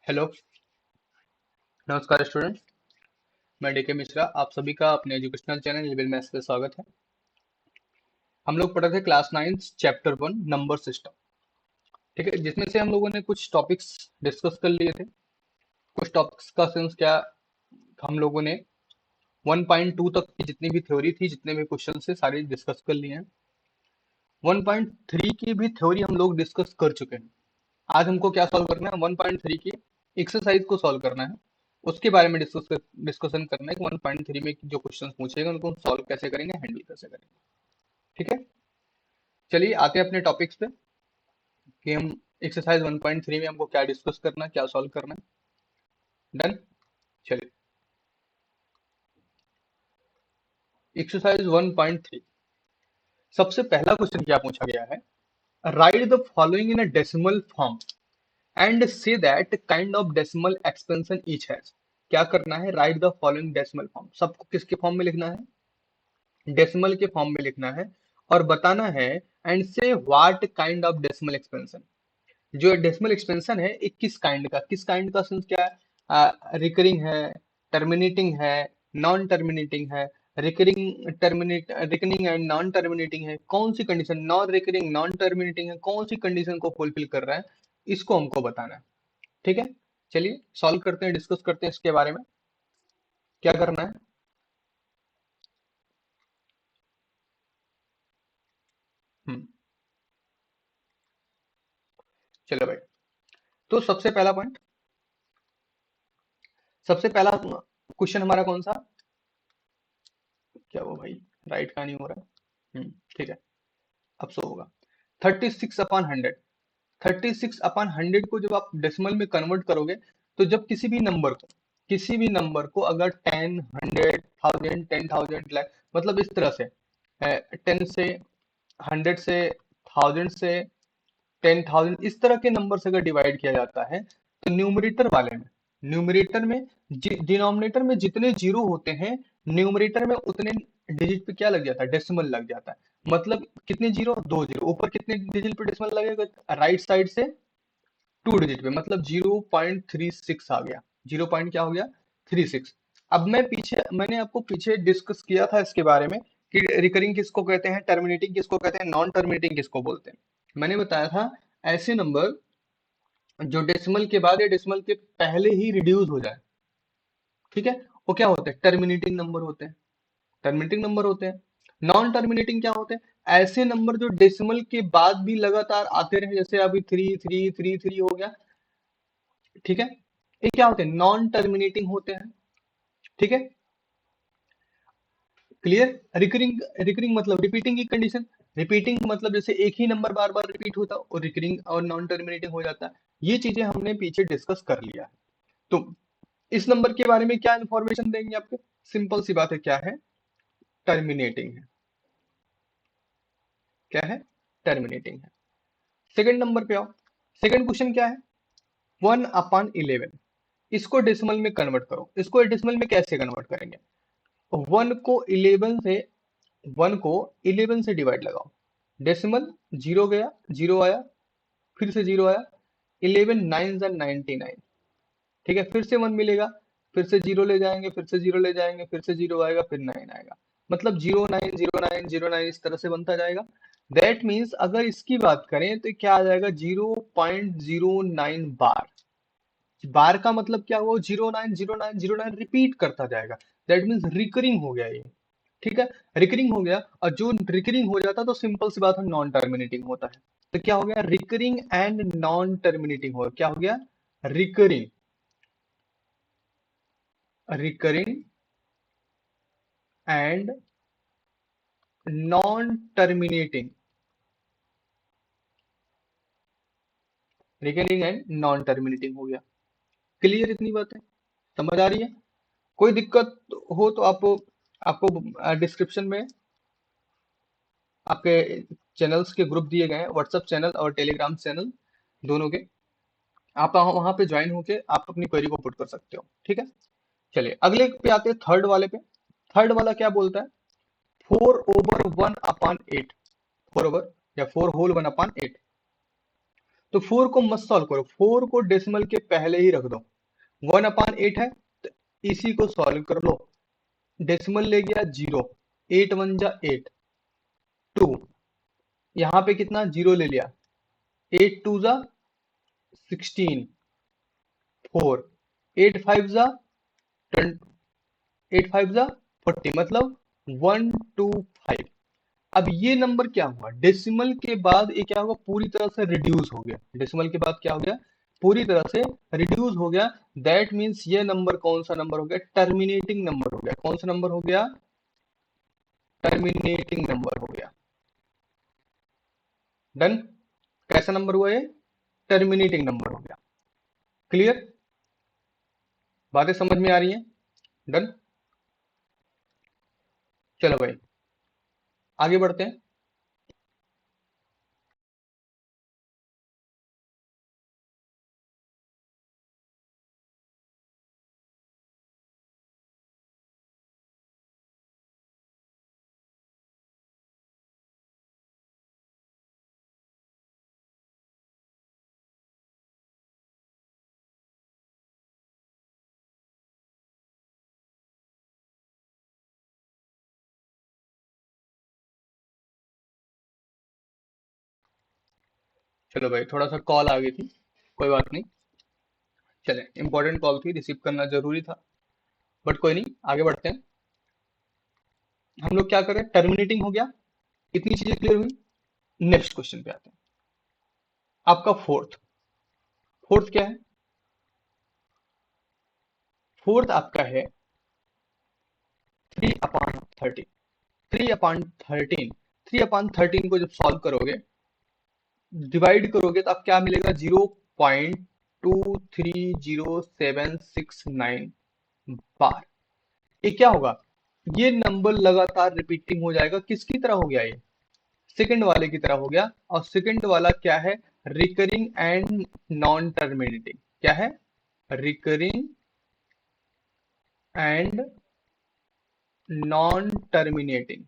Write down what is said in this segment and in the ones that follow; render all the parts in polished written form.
Hello. नमस्कार student. मैं DK Mishra, आप सभी का अपने एजुकेशनल चैनल लेवल मैथ्स पे स्वागत है। हम लोग पढ़ रहे थे क्लास 9 चैप्टर 1 नंबर सिस्टम। ठीक है, जिसमें से हम लोगों ने कुछ टॉपिक्स डिस्कस कर लिए थे। कुछ टॉपिक्स का सेंस क्या, हम लोगों ने 1.2 तक की जितनी भी थ्योरी थी, जितने भी क्वेश्चन थे, सारे डिस्कस कर लिए हैं। 1.3 की भी थ्योरी हम लोग डिस्कस कर चुके हैं। आज हमको क्या सॉल्व करना है, 1.3 की एक्सरसाइज को सॉल्व करना है। उसके बारे में डिस्कशन करना है कि 1.3 में जो क्वेश्चन पूछेगा उनको सॉल्व कैसे करेंगे, हैंडल कैसे करेंगे। ठीक है, चलिए आते हैं अपने टॉपिक्स पे कि हम एक्सरसाइज 1.3 में हमको क्या डिस्कस करना है, क्या सॉल्व करना है। डन। चलिए, एक्सरसाइज 1.3 सबसे पहला क्वेश्चन क्या पूछा गया है। Right the following in a decimal form and say that kind of decimal expansion each has. क्या करना है, right the following decimal form, सबको किसके फॉर्म में लिखना है, डेसिमल के फॉर्म में लिखना है। और बताना है एंड से what kind of decimal expansion, जो डेसिमल एक्सपेंशन है एक किस काइंड का सेंस क्या है, रिकरिंग है, टर्मिनेटिंग है, नॉन टर्मिनेटिंग है। रिकरिंग एंड नॉन टर्मिनेटिंग है, कौन सी condition, non recurring non terminating है, कौन सी कंडीशन को फुलफिल कर रहा है, इसको हमको बताना है। ठीक है, चलिए सॉल्व करते हैं, डिस्कस करते हैं इसके बारे में क्या करना है। हम्म, चलो भाई। तो सबसे पहला क्वेश्चन हमारा कौन सा, क्या वो भाई, राइट का नहीं हो रहा है। ठीक है, अब सो होगा। 36/100, 36/100 को जब आप डेसिमल में कन्वर्ट करोगे, तो जब किसी भी नंबर को अगर 10, 100, 1000, 10,000 लाख, मतलब इस तरह से 10 से, 100 से, 1000 से, 10,000, इस तरह के नंबर से अगर डिवाइड किया जाता है, तो न्यूमरेटर में डिनोमिनेटर में जितने जीरो होते हैं, न्यूमरेटर में उतने डिजिट पे क्या लग जाता है, डेसिमल लग जाता है। मतलब कितने जीरो, दो जीरो, ऊपर कितने डिजिट पे डेसिमल लगेगा, राइट साइड से 2 डिजिट पे, मतलब 0.36 आ गया। 0 क्या हो गया, 36। अब मैंने आपको पीछे डिस्कस किया था इसके बारे में कि रिकरिंग किसको कहते हैं, टर्मिनेटिंग किसको कहते हैं, नॉन टर्मिनेटिंग किसको बोलते हैं। मैंने बताया था ऐसे नंबर जो डेसिमल के बाद या डेसिमल के पहले ही रिड्यूस हो जाए, ठीक है, वो क्या होते हैं, टर्मिनेटिंग नंबर होते हैं। नॉन टर्मिनेटिंग क्या होते हैं, ऐसे नंबर जो डेसिमल के बाद भी लगातार आते रहे, जैसे अभी 3 3 3 3 हो गया। ठीक है, ये क्या होते हैं, नॉन टर्मिनेटिंग होते हैं। ठीक है, क्लियर। रिकरिंग, रिकरिंग मतलब रिपीटिंग की कंडीशन, रिपीटिंग मतलब जैसे एक ही नंबर बार बार रिपीट होता है, और रिकरिंग और नॉन टर्मिनेटिंग हो जाता है। ये चीजें हमने पीछे डिस्कस कर लिया है। तो इस नंबर के बारे में क्या इंफॉर्मेशन देंगे आपको, सिंपल सी बात है, क्या है, टर्मिनेटिंग है। क्या है, टर्मिनेटिंग है। सेकंड नंबर पे आओ। सेकंड क्वेश्चन क्या है, 1/11, इसको डेसिमल में कन्वर्ट करो। इसको डेसिमल में कैसे कन्वर्ट करेंगे, वन को 11 से, डिवाइड लगाओ। डेसिमल, जीरो गया, जीरो आया, फिर से जीरो आया, 11 9 99। ठीक है, फिर से वन मिलेगा, फिर से जीरो ले जाएंगे, फिर से जीरो ले जाएंगे, फिर से जीरो आएगा, फिर नाइन आएगा। मतलब 09 09 09 इस तरह से बनता जाएगा। दैट मीन्स अगर इसकी बात करें तो क्या आ जाएगा, 0.09 बार। बार का मतलब क्या हुआ, 09 09 09 रिपीट करता जाएगा। दैट मीन्स रिकरिंग हो गया ये। ठीक है, रिकरिंग हो गया, और जो रिकरिंग हो जाता है तो सिंपल सी बात है, नॉन टर्मिनेटिंग होता है। तो क्या हो गया, रिकरिंग एंड नॉन टर्मिनेटिंग हो, क्या हो गया, recurring, recurring and non terminating, recurring and non terminating हो गया। क्लियर, इतनी बात है, समझ आ रही है। कोई दिक्कत हो तो आप, आपको डिस्क्रिप्शन में आपके चैनल्स के ग्रुप दिए गए हैं, व्हाट्सएप चैनल और टेलीग्राम चैनल दोनों के। आप वहां पे ज्वाइन होके आप अपनी क्वेरी को पुट कर सकते हो। ठीक है, चलिए अगले पे आते हैं, थर्ड वाले पे। थर्ड वाला क्या बोलता है, 4/1/8, 4 ओवर या 4 होल 1/8। तो 4 को मत सॉल्व करो, 4 को डेसिमल के पहले ही रख दो। 1/8 है तो इसी को सॉल्व कर लो। डेसिमल ले गया 0, 8 1 जा 8, 2, यहाँ पे कितना 0 ले लिया, 8 2 जा 16, 4, 8 5 जा 8 5 जा 40, मतलब 125। अब ये नंबर क्या हुआ, डेसिमल के बाद ये क्या होगा, पूरी तरह से रिड्यूस हो गया। डेसिमल के बाद क्या हो गया, पूरी तरह से रिड्यूस हो गया। दैट मीन्स ये नंबर कौन सा नंबर हो गया, टर्मिनेटिंग नंबर हो गया। कौन सा नंबर हो गया, टर्मिनेटिंग नंबर हो गया। डन। कैसा नंबर हुआ ये, टर्मिनेटिंग नंबर हो गया। क्लियर, बातें समझ में आ रही हैं। डन। चलो भाई आगे बढ़ते हैं। चलो भाई थोड़ा सा कॉल आ गई थी, कोई बात नहीं। चले, इंपॉर्टेंट कॉल थी, रिसीव करना जरूरी था, बट कोई नहीं, आगे बढ़ते हैं। हम लोग क्या करें, टर्मिनेटिंग हो गया, इतनी चीजें क्लियर हुई। नेक्स्ट क्वेश्चन पे आते हैं। आपका फोर्थ, फोर्थ क्या है, फोर्थ आपका है 3/13। 3/13, 3/13 को जब सॉल्व करोगे, डिवाइड करोगे, तो आप क्या मिलेगा, 0.230769 बार। ये क्या होगा, ये नंबर लगातार रिपीटिंग हो जाएगा। किसकी तरह हो गया ये, सेकंड वाले की तरह हो गया। और सेकंड वाला क्या है, रिकरिंग एंड नॉन टर्मिनेटिंग। क्या है, recurring and non terminating.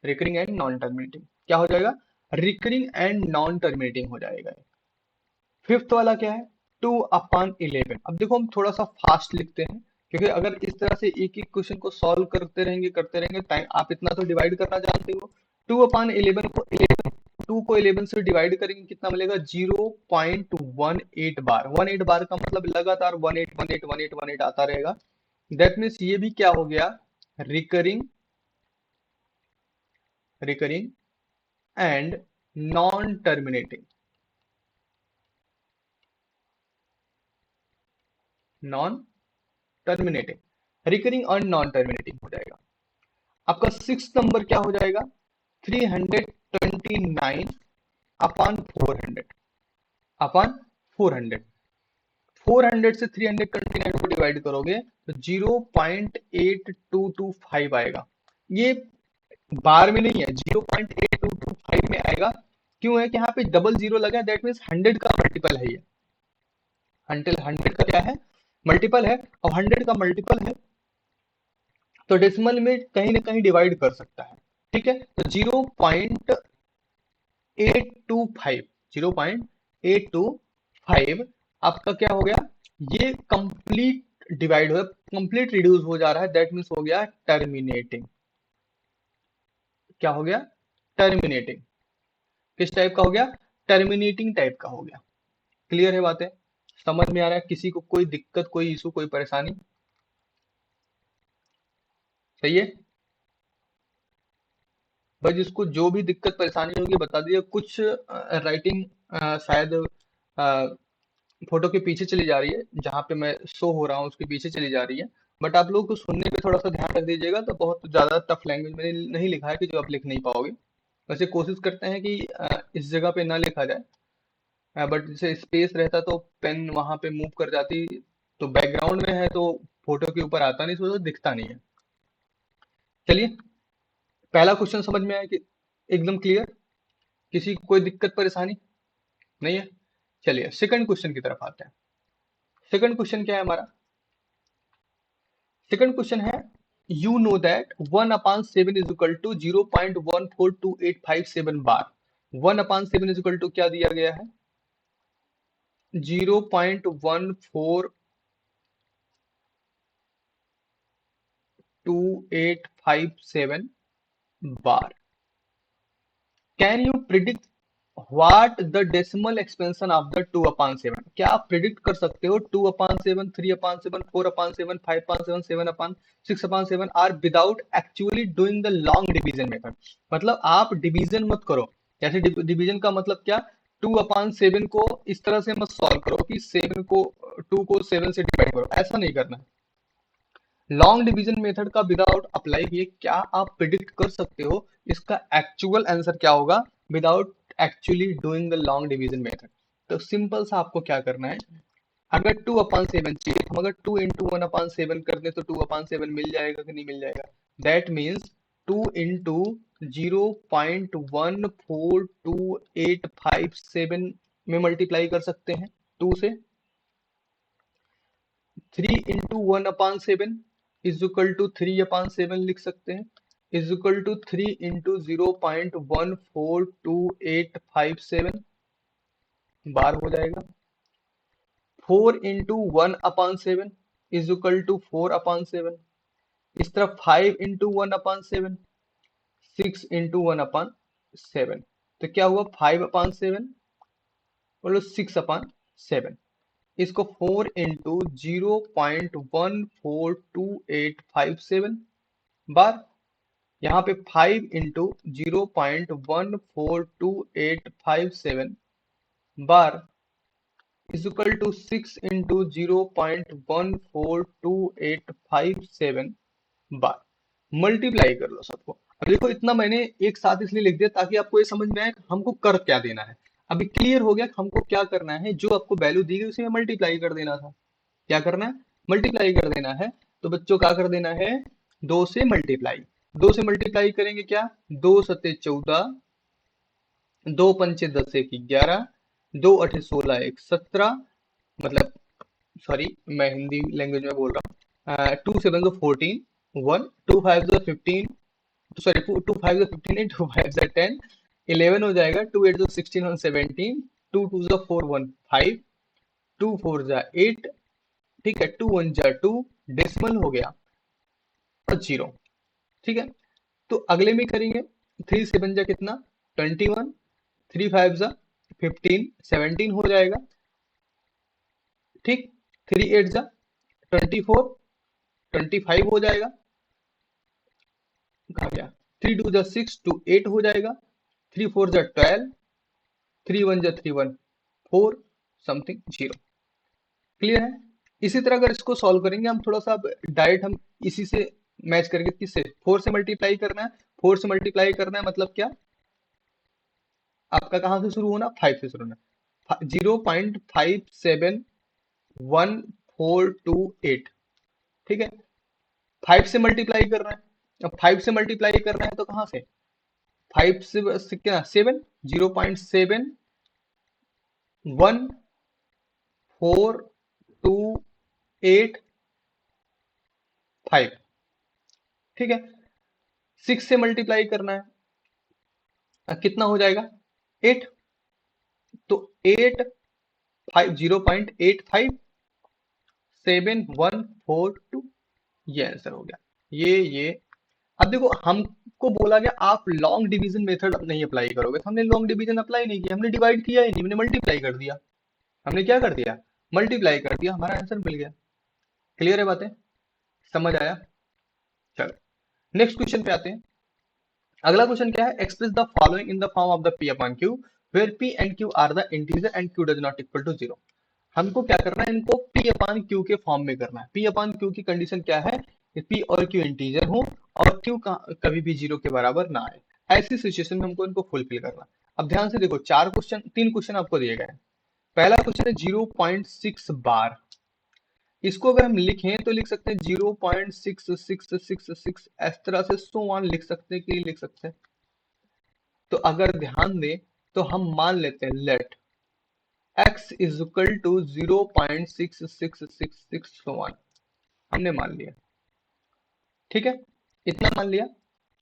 Recurring and non terminating क्या हो जाएगा, रिकरिंग एंड नॉन टर्मिनेटिंग हो जाएगा। फिफ्थ वाला क्या है, 2/11। अब देखो हम थोड़ा सा फास्ट लिखते हैं, क्योंकि अगर इस तरह से एक एक क्वेश्चन को सॉल्व करते रहेंगे टाइम, आप इतना तो डिवाइड करना जानते हो। 2/11 को 11, 2 को 11 से डिवाइड करेंगे, कितना मिलेगा, 0.18 बार। 18 बार का मतलब लगातार 18 18 18 18 आता रहेगा। दैट मीन्स ये भी क्या हो गया, recurring, recurring and non terminating, non terminating, recurring और नॉन टर्मिनेटिंग हो जाएगा। आपका सिक्स नंबर क्या हो जाएगा, 329/400, अपॉन 400। 400 से 329 को डिवाइड करोगे तो 0.8225 आएगा। ये बार में नहीं है, 0.8225 में आएगा। क्यों है कि यहाँ पे डबल जीरो लगा है, दैट मीन्स 100 का मल्टीपल है ये। अंटिल 100 का क्या है, मल्टीपल है। और 100 का मल्टीपल है तो डेसिमल में कहीं ना कहीं डिवाइड कर सकता है। ठीक है, तो 0.825, 0.825 आपका क्या हो गया, ये कंप्लीट डिवाइड हो, कंप्लीट रिड्यूस हो जा रहा है। दैट मीन्स हो गया टर्मिनेटिंग। क्या हो गया, टर्मिनेटिंग। किस टाइप का हो गया, टर्मिनेटिंग टाइप का हो गया। क्लियर है बातें, समझ में आ रहा है, किसी को कोई दिक्कत, कोई इशू, कोई परेशानी। सही है भाई, जिसको जो भी दिक्कत परेशानी होगी बता दीजिए। कुछ राइटिंग शायद फोटो के पीछे चली जा रही है, जहाँ पे मैं शो हो रहा हूँ उसके पीछे चली जा रही है। बट आप लोग को सुनने पे थोड़ा सा ध्यान रख दीजिएगा, तो बहुत ज्यादा टफ लैंग्वेज में नहीं लिखा है कि जो आप लिख नहीं पाओगे। वैसे कोशिश करते हैं कि इस जगह पे ना लिखा जाए, बट जैसे स्पेस रहता तो पेन वहां पे मूव कर जाती, तो बैकग्राउंड में है तो फोटो के ऊपर आता नहीं, तो दिखता नहीं है। चलिए, पहला क्वेश्चन समझ में आया कि एकदम क्लियर, किसी को कोई दिक्कत परेशानी नहीं है। चलिए सेकंड क्वेश्चन की तरफ आते हैं। सेकंड क्वेश्चन क्या है हमारा, सेकंड क्वेश्चन है, you know that 1/7 is equal to 0.142857 bar. 1/7 is equal to क्या दिया गया है, 0.142857 bar. Can you predict what the decimal expansion of the 2/7? क्या आप प्रिडिक्ट कर सकते हो 2/7, 3/7, 4/7, 5/7, 7/6/7 are without actually doing the long division method? मतलब आप डिवीजन मत करो, जैसे डिवीजन का मतलब क्या, 2/7 को इस तरह से मत सॉल्व करो कि 2 को 7 से डिवाइड करो, ऐसा नहीं करना है। लॉन्ग डिवीजन मेथड का विदाउट अप्लाई किए क्या आप प्रिडिक्ट कर सकते हो इसका एक्चुअल आंसर क्या होगा without actually doing the long division method? तो सिंपल सा आपको क्या करना है, अगर 2/7 चाहिए, हम अगर 2 इंटू 1/7 कर दे तो 2/7 मिल जाएगा कि नहीं मिल जाएगा? दैट मीन्स 2 इंटू 0.14287 में मल्टीप्लाई कर सकते हैं 2 से। 3 इंटू 1/7 इज इक्वल टू 3/7 लिख सकते हैं, इज इक्वल टू 3 इंटू 0.14287 बार हो जाएगा। 4 इंटू 1/7 इज इक्वल टू 4/7। इस तरह 5 इंटू 1/7, 6 इंटू 1/7, तो क्या हुआ 5/7 बोलो 6/7। इसको 4 इंटू 0.14287 बार, यहाँ पे 5 into 0.14287 bar is equal to 6 into 0.14287 bar. Multiply कर लो सबको। अब देखो इतना मैंने एक साथ इसलिए लिख दिया ताकि आपको ये समझ में आए कि हमको कर क्या देना है। अभी क्लियर हो गया कि हमको क्या करना है, जो आपको वैल्यू दी गई उसे मल्टीप्लाई कर देना था। क्या करना है, मल्टीप्लाई कर देना है। तो बच्चों क्या कर देना है, 2 से मल्टीप्लाई। 2 से मल्टीप्लाई करेंगे क्या, 2 सत्ते 14, 2 पंचे 10 एक 11, 2 अठे 16 एक 17, मतलब सॉरी मैं हिंदी लैंग्वेज में बोल रहा हूँ, 2 7 14, 1 2 5 15, सॉरी 2 5 15 8, 2 5 10, 11 हो जाएगा, 2 8 16 1 17, 2 2 4 1 5, 2 4 8, ठीक है, 2 1 2, डेसिमल हो गया और 0। ठीक है, तो अगले में करेंगे, 3 से बन जा कितना 21, 3 5 15, 17 हो जाएगा। ठीक, 3 8 24, 25 हो जाएगा। कहा गया, 3 2 6, 2 8 हो जाएगा, 3 4 12, 3 1 3 1 4 समथिंग 0। क्लियर है? इसी तरह अगर इसको सॉल्व करेंगे हम थोड़ा सा डायरेक्ट, हम इसी से मैच करके, किससे 4 से मल्टीप्लाई करना है, 4 से मल्टीप्लाई करना है मतलब क्या, आपका कहां से शुरू होना, 5 से शुरू होना, 0.571428। ठीक है, 5 से मल्टीप्लाई करना है। अब 5 से मल्टीप्लाई करना है तो कहां से, 5 से क्या 7, 0.71428। ठीक है, 6 से मल्टीप्लाई करना है, कितना हो जाएगा 8, तो 8 5 0.857142, ये आंसर हो गया। ये अब देखो हमको बोला गया आप लॉन्ग डिवीजन मेथड नहीं अप्लाई करोगे, तो हमने लॉन्ग डिवीजन अप्लाई नहीं किया, हमने डिवाइड किया ही नहीं, हमने मल्टीप्लाई कर दिया। हमने क्या कर दिया, मल्टीप्लाई कर दिया, हमारा आंसर मिल गया। क्लियर है बातें, समझ आया? चलो नेक्स्ट क्वेश्चन पे आते हैं। अगला क्वेश्चन क्या है, express the following in the form of the P upon Q where P and Q are the integer and Q does not equal to 0। हमको क्या करना है, इनको पी अपान क्यू के फॉर्म में करना है। पी अपान क्यू की कंडीशन क्या है कि पी और क्यू इंटीजर हो और क्यू कभी भी 0 के बराबर ना आए, ऐसी सिचुएशन में हमको इनको फुलफिल करना। अब ध्यान से देखो, 3 क्वेश्चन आपको दिए गए हैं। पहला क्वेश्चन है 0.6 बार, इसको अगर हम लिखें तो लिख सकते हैं 0.6666, इस तरह से सो वन लिख सकते हैं कि लिख सकते हैं। तो अगर ध्यान दें तो हम मान लेते हैं let x is equal to 0.6666, हमने मान लिया। ठीक है, इतना मान लिया।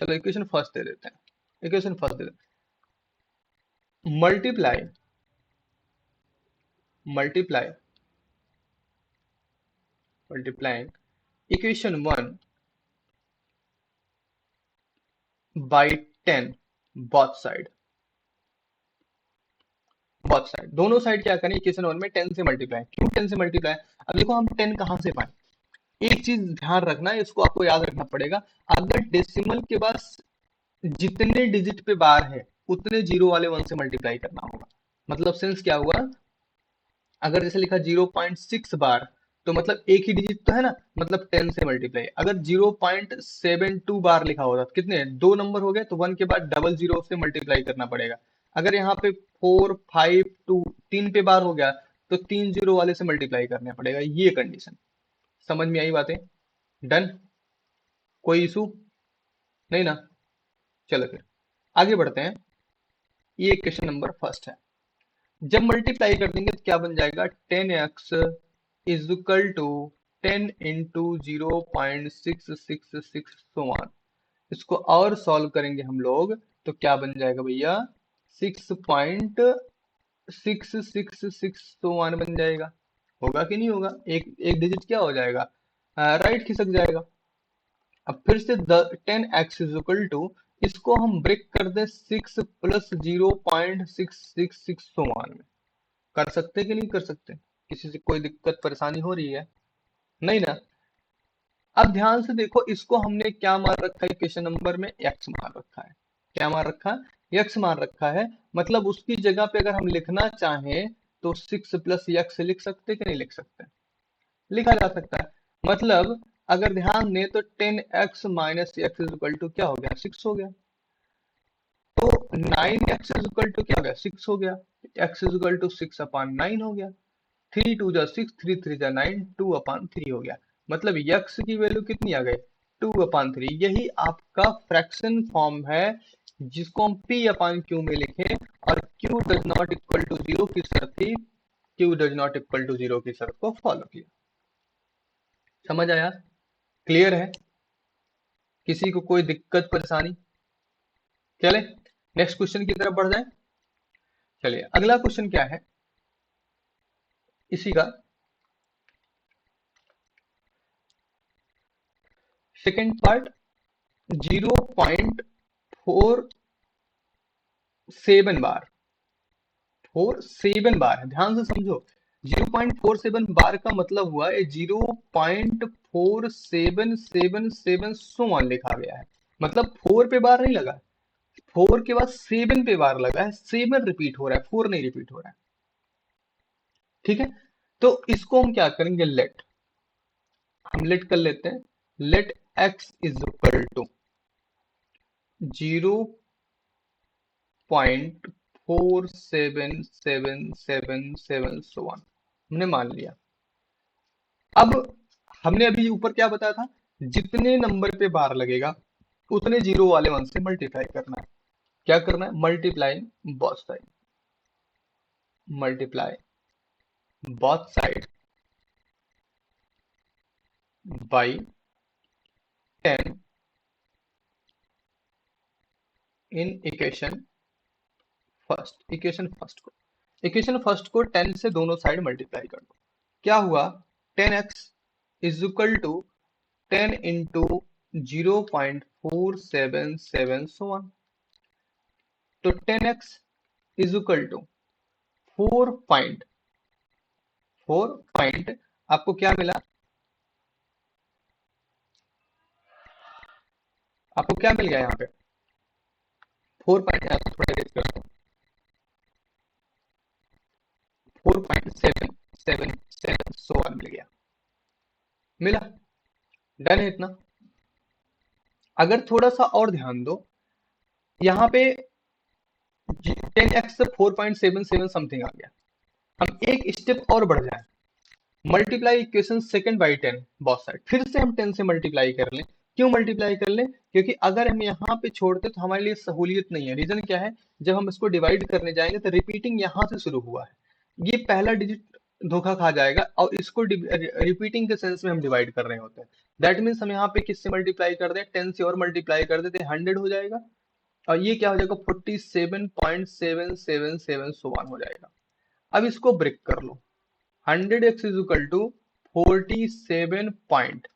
चलो इक्वेशन फर्स्ट दे देते हैं, इक्वेशन फर्स्ट दे देते हैं। Multiply multiply multiplying equation 1 by 10 both side दोनों साइड क्या करें इक्वेशन 1 में 10 से मल्टीप्लाई। क्यों 10 से मल्टीप्लाई? अब देखो हम 10 कहां से पाए। एक चीज ध्यान रखना है, इसको आपको याद रखना पड़ेगा। अगर डेसिमल के बाद जितने डिजिट पे बार है उतने जीरो वाले 1 से मल्टीप्लाई करना होगा। मतलब सेंस क्या हुआ, अगर जैसे लिखा 0.6 बार तो मतलब एक ही डिजिट तो है ना, मतलब 10 से मल्टीप्लाई। अगर 0.72 बार लिखा होता तो कितने दो नंबर हो गए, तो 1 के बाद डबल जीरो से मल्टीप्लाई करना पड़ेगा। अगर यहाँ पे 4 5 2 तीन पे बार हो गया तो तीन जीरो वाले से मल्टीप्लाई करना पड़ेगा। ये कंडीशन समझ में आई बातें? डन, कोई इशू नहीं ना। चलो फिर आगे बढ़ते हैं। ये क्वेश्चन नंबर फर्स्ट है। जब मल्टीप्लाई कर देंगे तो क्या बन जाएगा, 10x is equal to 10 into 0.666 so on. इसको और सॉल्व करेंगे हम लोग तो क्या बन जाएगा भैया, 6.666 सो वन बन जाएगा। होगा कि नहीं होगा? एक एक डिजिट क्या हो जाएगा, राइट खिसक जाएगा। अब फिर से 10x इज इक्वल टू, इसको हम ब्रेक कर दें 6 प्लस 0.666 सो वन में। कर सकते कि नहीं कर सकते? किसी से कोई दिक्कत परेशानी हो रही है? नहीं ना। अब ध्यान से देखो, इसको हमने क्या मान रखा है क्वेश्चन नंबर में, एक्स मान रखा है। क्या मान रखा है? एक्स मान रखा है। मतलब उसकी जगह पे अगर हम लिखना चाहें तो 6 प्लस एक्स लिख सकते कि नहीं लिख सकते? लिखा जा सकता है। मतलब अगर ध्यान दें तो 10x minus x is equal to क्या हो गया, 6 हो गया। तो 9x इज इक्वल टू क्या हो गया, 6 हो गया। x is equal to 6 upon 9 हो गया। 3 2 जा 6, 3 3 जा 9, 2 अपॉन 3 हो गया। मतलब यक्स की वैल्यू कितनी आ गई, 2 अपॉन 3। यही आपका फ्रैक्शन फॉर्म है जिसको हम p अपॉन क्यू में लिखें, और q does not equal to zero की शर्त थी, q does not equal to zero की शर्त को फॉलो किया। समझ आया? क्लियर है? किसी को कोई दिक्कत परेशानी? चले नेक्स्ट क्वेश्चन की तरफ बढ़ जाए। चलिए अगला क्वेश्चन क्या है इसी का, सेकेंड पार्ट। 0.47 बार, 47 बार है, ध्यान से समझो। 0.47 बार का मतलब हुआ 0.4777 सो वन लिखा गया है। मतलब 4 पे बार नहीं लगा, 4 के बाद 7 पे बार लगा है। 7 रिपीट हो रहा है, 4 नहीं रिपीट हो रहा है। ठीक है, तो इसको हम क्या करेंगे, लेट, हम लेट कर लेते हैं। Let x is equal to 0.47777 so on, हमने मान लिया। अब हमने अभी ऊपर क्या बताया था, जितने नंबर पे बार लगेगा उतने जीरो वाले 1 से मल्टीप्लाई करना है। क्या करना है, multiply both side, multiply both side by 10 in equation first को 10 से दोनों साइड मल्टीप्लाई कर दो। क्या हुआ, 10x is equal to 10 into 0.477 so on. तो 10x is equal to 4 point आपको क्या मिला, आपको क्या मिल गया यहाँ पे, 4 पॉइंट, थोड़ा erase करता हूँ, 4.777 सो वन मिल गया। मिला, डन है इतना। अगर थोड़ा सा और ध्यान दो, यहाँ पे 10x से 4.77 समथिंग आ गया। हम एक स्टेप और बढ़ जाए, multiply equation second by 10 both side, फिर से हम 10 से मल्टीप्लाई कर लें। क्यों मल्टीप्लाई कर लें, क्योंकि अगर हम यहाँ पे छोड़ते तो हमारे लिए सहूलियत नहीं है। रीजन क्या है, जब हम इसको डिवाइड करने जाएंगे तो रिपीटिंग यहाँ से शुरू हुआ है, ये पहला डिजिट धोखा खा जाएगा, और इसको रिपीटिंग के सेंस में हम डिवाइड कर रहे होते हैं। दैट मीन्स हम यहाँ पे किससे मल्टीप्लाई कर दें, 10 से और मल्टीप्लाई कर देते 100 हो जाएगा। और ये क्या हो जाएगा 47.777 सो वन हो जाएगा। अब इसको ब्रेक कर लो, 100x is equal to 47 point,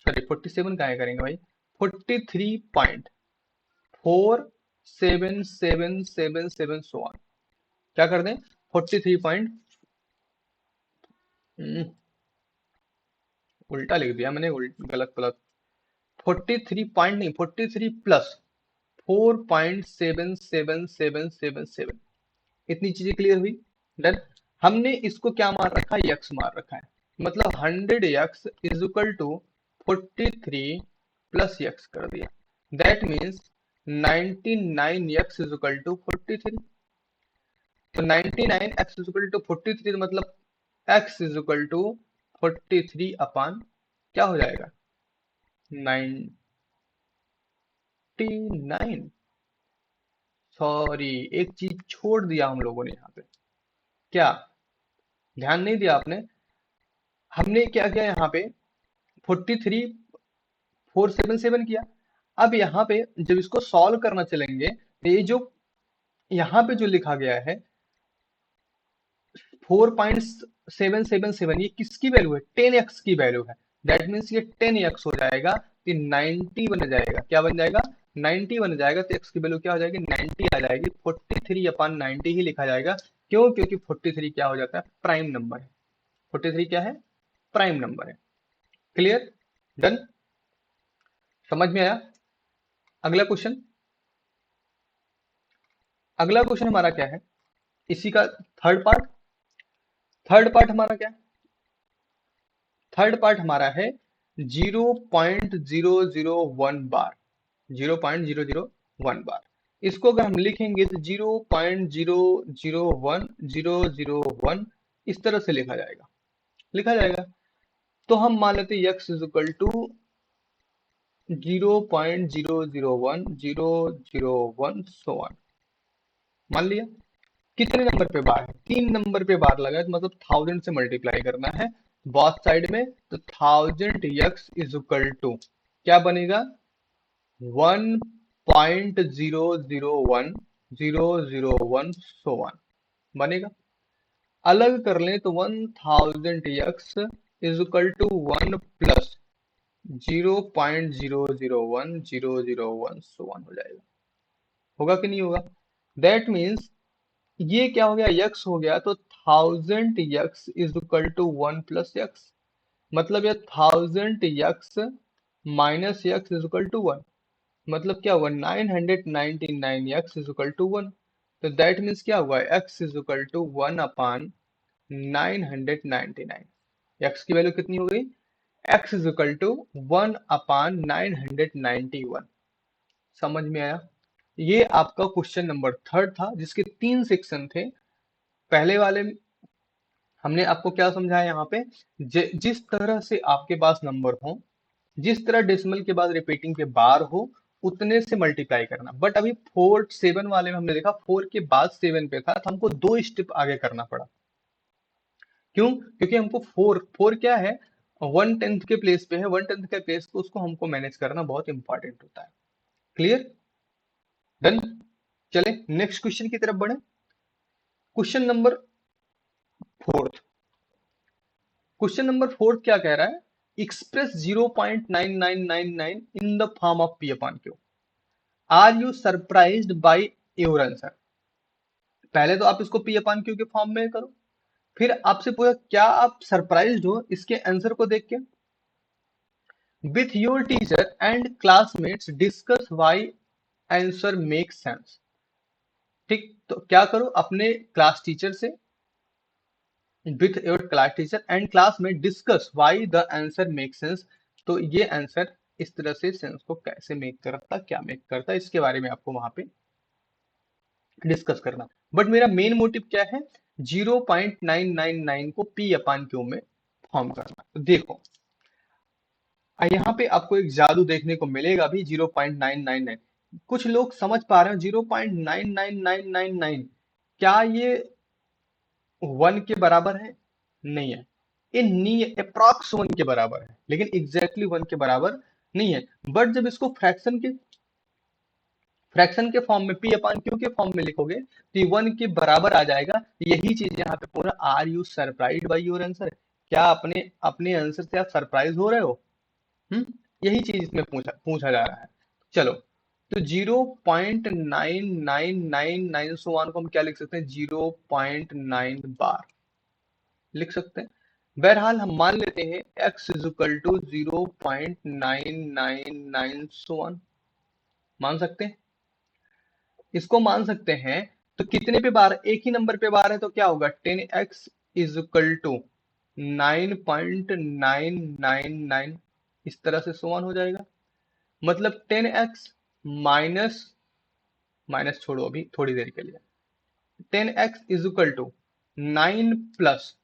sorry 47 का करेंगे भाई, 43.4777 सो वन, क्या कर दें 43 पॉइंट, उल्टा लिख दिया मैंने, गलत गलत, 43 पॉइंट नहीं, 43 प्लस 4.77777, इतनी चीजें क्लियर हुई। डन। हमने इसको क्या मार रखा है, यक्स मार रखा है, मतलब 100x is equal to 43 plus x कर दिया, that means 99x is equal to 43। तो 99x इज इक्वल टू 43 मतलब x is equal to 43 upon क्या हो जाएगा 99। सॉरी, एक चीज छोड़ दिया हम लोगों ने यहाँ पे, क्या ध्यान नहीं दिया आपने, हमने क्या किया यहाँ पे 43477 किया। अब यहाँ पे जब इसको सॉल्व करना चलेंगे तो ये जो यहाँ पे जो लिखा गया है 4.777 ये किसकी वैल्यू है, 10x की वैल्यू है, दैट मीन्स ये 10x हो जाएगा तो 90 बन जाएगा, क्या बन जाएगा 90 बन जाएगा, तो x की वैल्यू क्या हो जाएगी 90 आ जाएगी, 43 अपान 90 ही लिखा जाएगा। क्यों, क्योंकि 43 क्या हो जाता है प्राइम नंबर है, 43 क्या है प्राइम नंबर है। क्लियर, डन, समझ में आया। अगला क्वेश्चन, अगला क्वेश्चन हमारा क्या है, इसी का थर्ड पार्ट। थर्ड पार्ट हमारा क्या है, थर्ड पार्ट हमारा है 0.001 बार, 0.001 बार। इसको अगर हम लिखेंगे तो 0.001001 इस तरह से लिखा जाएगा, लिखा जाएगा। तो हम मान लेते हैं x is equal to 0.001 so on, मान लिया। कितने नंबर पे बार है, 3 नंबर पे बार लगा है, तो मतलब 1000 से मल्टीप्लाई करना है बोथ साइड में, तो 1000x इज इक्वल टू क्या बनेगा 1.001 सो वन बनेगा। अलग कर लें तो 1000x is equal to 1 plus 0.001 so on हो जाएगा, होगा कि नहीं होगा। दैट मीन्स ये क्या हो गया यक्स हो गया, तो 1000x is equal to 1 plus x, मतलब ये 1000x minus x is equal to 1, मतलब क्या हुआ 999x इज इक्वल टू 1। तो दैट मीन्स क्या हुआ x is equal to 1 upon 999, x की वैल्यू कितनी हो गई, x is equal to 1 upon 991। समझ में आया। ये आपका क्वेश्चन नंबर थर्ड था, जिसके 3 सेक्शन थे। पहले वाले में हमने आपको क्या समझाया, यहाँ पे जिस तरह से आपके पास नंबर हो, जिस तरह डेसिमल के बाद रिपीटिंग के बार हो, उतने से मल्टीप्लाई करना। बट अभी 4 7 वाले में हमने देखा 4 के बाद 7 पे था, तो हमको 2 स्टेप आगे करना पड़ा। क्यों, क्योंकि हमको 4 क्या है 1/10 के प्लेस पे है, 1/10 के प्लेस पे उसको हमको मैनेज करना बहुत इंपॉर्टेंट होता है। Clear, done. चले नेक्स्ट क्वेश्चन की तरफ बढ़े। Question number fourth, question number fourth क्या कह रहा है, express 0.9999 in the form of P upon Q, are you surprised by your answer. पहले तो आप इसको पी अपॉन क्यू के फॉर्म में करो, फिर आपसे पूछा क्या आप सरप्राइज्ड हो इसके आंसर को देख के। With your teacher and classmates discuss why answer make sense. ठीक, तो क्या करो अपने क्लास टीचर से, with your class teacher and class में discuss why the answer make sense. तो ये आंसर इस तरह से सेंस को कैसे मेक करता, क्या मेक करता, इसके बारे में आपको वहां पे डिस्कस करना। बट मेरा मेन मोटिव क्या है 0.999 को पी अपान क्यू में फॉर्म करना। तो देखो यहाँ पे आपको एक जादू देखने को मिलेगा भी 0.999। कुछ लोग समझ पा रहे हैं 0.99999 क्या ये 1 के बराबर है, नहीं है, ये नी अप्रॉक्स 1 के बराबर है, लेकिन एग्जैक्टली 1 के बराबर नहीं है। बट जब इसको फ्रैक्शन के फ्रैक्शन के फॉर्म में पी अपान क्यू के फॉर्म में लिखोगे तो ये 1 के बराबर आ जाएगा। यही चीज यहाँ पे पूरा, are you surprise by your answer, क्या अपने अपने आंसर से आप सरप्राइज हो रहे हो? हम्म, यही चीज इसमें पूछा पूछा जा रहा है। चलो, तो 0.9999 सो वन को हम क्या लिख सकते हैं, 0.9 बार लिख सकते हैं। बहरहाल हम मान लेते हैं x is equal to 0.999 so on, मान सकते हैं, इसको मान सकते हैं। तो कितने पे बार, एक ही नंबर पे बार है, तो क्या होगा, 10x इज इक्वल टू 9.999, इस तरह से सो ऑन हो जाएगा। मतलब 10x माइनस, माइनस छोड़ो अभी थोड़ी देर के लिए, 10x is equal to 9 plus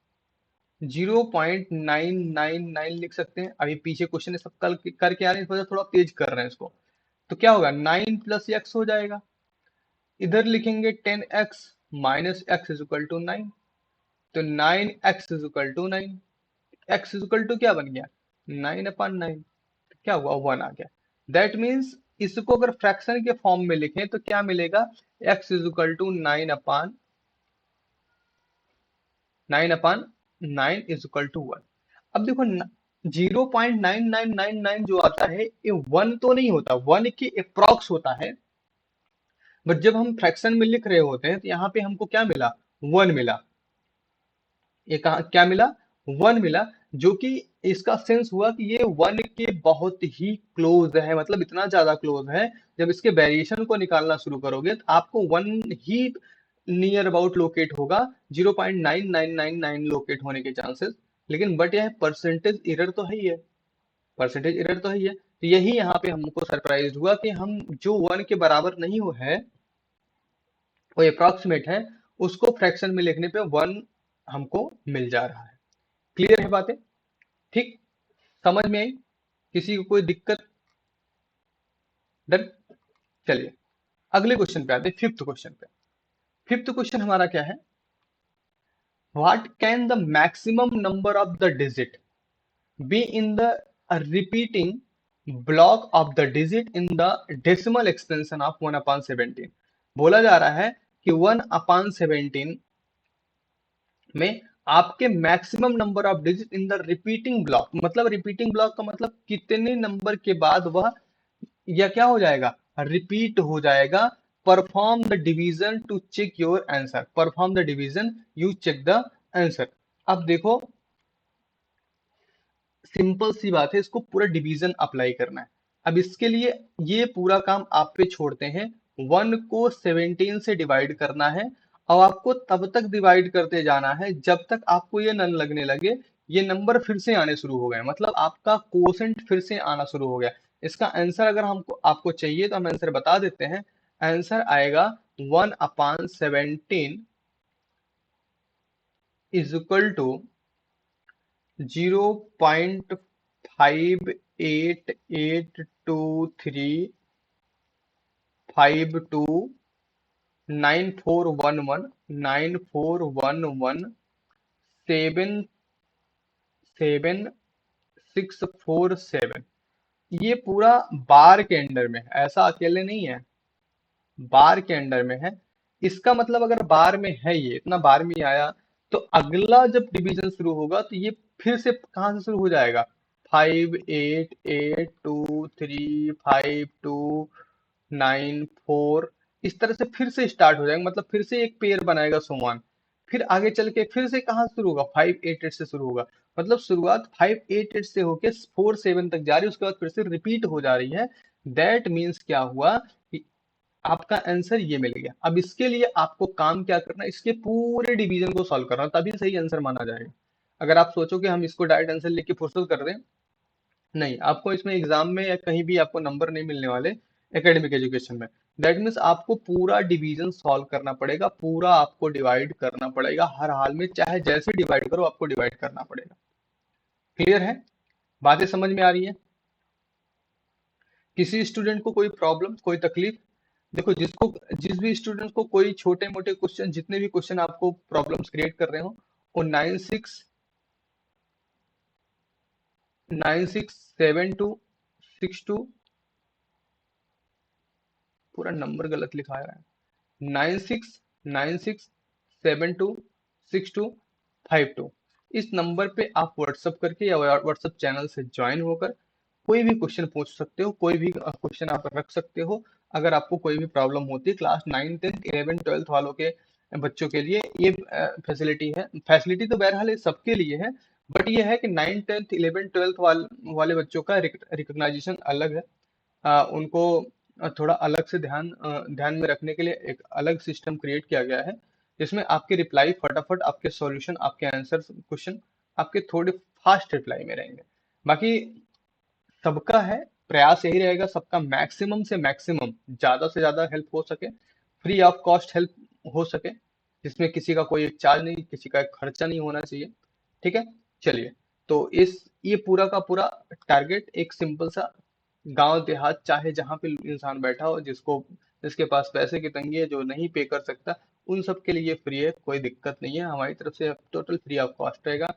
0.999 लिख सकते हैं। अभी पीछे क्वेश्चन सब कल करके आ रहे हैं, इस वजह से थोड़ा तेज कर रहे हैं इसको। तो क्या होगा, 9 प्लस x हो जाएगा। इधर लिखेंगे 10x minus x is equal to 9, तो 9x is equal to 9, x is equal to क्या बन गया, 9/9, क्या हुआ, 1 आ गया। दैट मीन्स इसको अगर फ्रैक्शन के फॉर्म में लिखें तो क्या मिलेगा, x is equal to 9/9 is equal to 1। अब देखो 0.9999 जो आता है ये 1 तो नहीं होता, 1 के अप्रॉक्स होता है। बट जब हम फ्रैक्शन में लिख रहे होते हैं तो यहाँ पे हमको क्या मिला, 1 मिला। ये कहा क्या मिला, 1 मिला, जो कि इसका सेंस हुआ कि ये 1 के बहुत ही क्लोज है, मतलब इतना ज्यादा क्लोज है। जब इसके वेरिएशन को निकालना शुरू करोगे तो आपको 1 ही नियर अबाउट लोकेट होगा, 0.9999 लोकेट होने के चांसेस। लेकिन बट यह परसेंटेज एरर तो है ही है, परसेंटेज एरर तो है ही है। तो यही यहाँ पे हमको सरप्राइज हुआ कि हम जो 1 के बराबर नहीं हो है, वो अप्रॉक्सीमेट है, उसको फ्रैक्शन में लिखने पे 1 हमको मिल जा रहा है। क्लियर है बातें, ठीक, समझ में आई, किसी को कोई दिक्कत? डन। चलिए अगले क्वेश्चन पे आते हैं, फिफ्थ क्वेश्चन पे। फिफ्थ क्वेश्चन हमारा क्या है, what can the maximum number of the digit be in the repeating block of the digit in the decimal expansion of 1/17। बोला जा रहा है कि 1/17 में आपके maximum number of digit in the repeating block, मतलब रिपीटिंग ब्लॉक का मतलब कितने नंबर के बाद वह या क्या हो जाएगा, रिपीट हो जाएगा। Perform the division to check your answer, perform the division you check the answer. अब देखो सिंपल सी बात है, इसको पूरा डिवीजन अप्लाई करना है। अब इसके लिए ये पूरा काम आप पे छोड़ते हैं, 1 को 17 से डिवाइड करना है। और आपको तब तक डिवाइड करते जाना है जब तक आपको ये नन लगने लगे, ये नंबर फिर से आने शुरू हो गए, मतलब आपका कोसेंट फिर से आना शुरू हो गया। इसका आंसर अगर हमको आपको चाहिए तो हम आंसर बता देते हैं। आंसर आएगा 1/17 इज इक्वल टू 0.588233541194177647। ये पूरा बार के अंडर में है, ऐसा अकेले नहीं है, बार के अंडर में है। इसका मतलब अगर बार में है, ये इतना बार में ही आया, तो अगला जब डिवीजन शुरू होगा तो ये फिर से कहाँ से शुरू हो जाएगा, 58823529 4, इस तरह से फिर से स्टार्ट हो जाएगा, मतलब फिर से एक पेयर बनाएगा सुमान। फिर आगे चल के फिर से कहाँ से शुरू होगा, 588 से शुरू होगा। मतलब शुरुआत 588 से होके 47 तक जा रही है, उसके बाद फिर से रिपीट हो जा रही है। दैट मीन्स क्या हुआ कि आपका आंसर ये मिल गया। अब इसके लिए आपको काम क्या करना है, इसके पूरे डिवीजन को सॉल्व करना, तभी सही आंसर माना जाएगा। अगर आप सोचो कि हम इसको डायरेक्ट आंसर लेके फुर्सत कर रहे हैं, नहीं, आपको इसमें एग्जाम में या कहीं भी आपको नंबर नहीं मिलने वाले एकेडमिक एजुकेशन में। दैट मीन्स आपको पूरा डिवीजन सॉल्व करना पड़ेगा, पूरा आपको डिवाइड करना पड़ेगा, हर हाल में चाहे जैसे डिवाइड करो आपको डिवाइड करना पड़ेगा। क्लियर है, बातें समझ में आ रही है? किसी स्टूडेंट को कोई प्रॉब्लम, कोई तकलीफ? देखो जिसको, जिस भी स्टूडेंट को कोई छोटे मोटे क्वेश्चन, जितने भी क्वेश्चन आपको प्रॉब्लम्स क्रिएट कर रहे हो, वो 967262 पूरा नंबर गलत लिखा है। 9696726252। इस नंबर पे आप व्हाट्सअप करके या व्हाट्सअप चैनल से ज्वाइन होकर कोई भी क्वेश्चन पूछ सकते हो, कोई भी क्वेश्चन आप रख सकते हो। अगर आपको कोई भी प्रॉब्लम होती है क्लास 9 10 11 12 वालों के बच्चों के लिए ये फैसिलिटी है। फैसिलिटी तो बहरहाल ये सबके लिए है, बट ये है कि 9 10 11 12 वाले बच्चों का रिकग्नाइजेशन अलग है। उनको थोड़ा अलग से ध्यान में रखने के लिए एक अलग सिस्टम क्रिएट किया गया है, जिसमें आपके रिप्लाई फटाफट, आपके सॉल्यूशन, आपके आंसर क्वेश्चन आपके थोड़े फास्ट रिप्लाई में रहेंगे। बाकी सबका है, प्रयास यही रहेगा सबका मैक्सिमम से मैक्सिमम, ज्यादा से ज्यादा हेल्प हो सके, फ्री ऑफ कॉस्ट हेल्प हो सके, जिसमें किसी का कोई चार्ज नहीं, किसी का खर्चा नहीं होना चाहिए। ठीक है, चलिए। तो इस ये पूरा का पूरा टारगेट एक सिंपल सा गांव देहात, चाहे जहां पे इंसान बैठा हो, जिसके पास पैसे की तंगी है, जो नहीं पे कर सकता, उन सब के लिए फ्री है, कोई दिक्कत नहीं है। हमारी तरफ से टोटल फ्री ऑफ कॉस्ट रहेगा।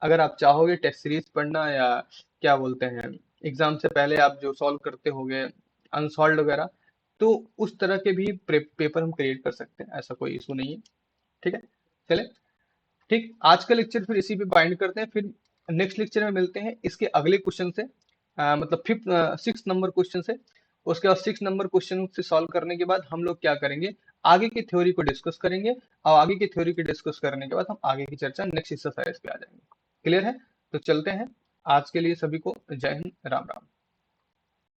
अगर आप चाहोगे टेस्ट सीरीज पढ़ना, या क्या बोलते हैं, एग्जाम से पहले आप जो सॉल्व करते होगे अनसॉल्व वगैरह, तो उस तरह के भी पेपर हम क्रिएट कर सकते हैं, ऐसा कोई इशू नहीं है। ठीक है, चले। ठीक, आज का लेक्चर फिर इसी पे बाइंड करते हैं, फिर नेक्स्ट लेक्चर में मिलते हैं इसके अगले क्वेश्चन से, मतलब फिफ्थ 6 नंबर क्वेश्चन से। उसके बाद 6 नंबर क्वेश्चन से सॉल्व करने के बाद हम लोग क्या करेंगे, आगे की थ्योरी को डिस्कस करेंगे, और आगे की थ्योरी को डिस्कस करने के बाद हम आगे की चर्चा नेक्स्ट एक्सरसाइज पे आ जाएंगे। क्लियर है? तो चलते हैं। आज के लिए सभी को जय हिंद, राम राम।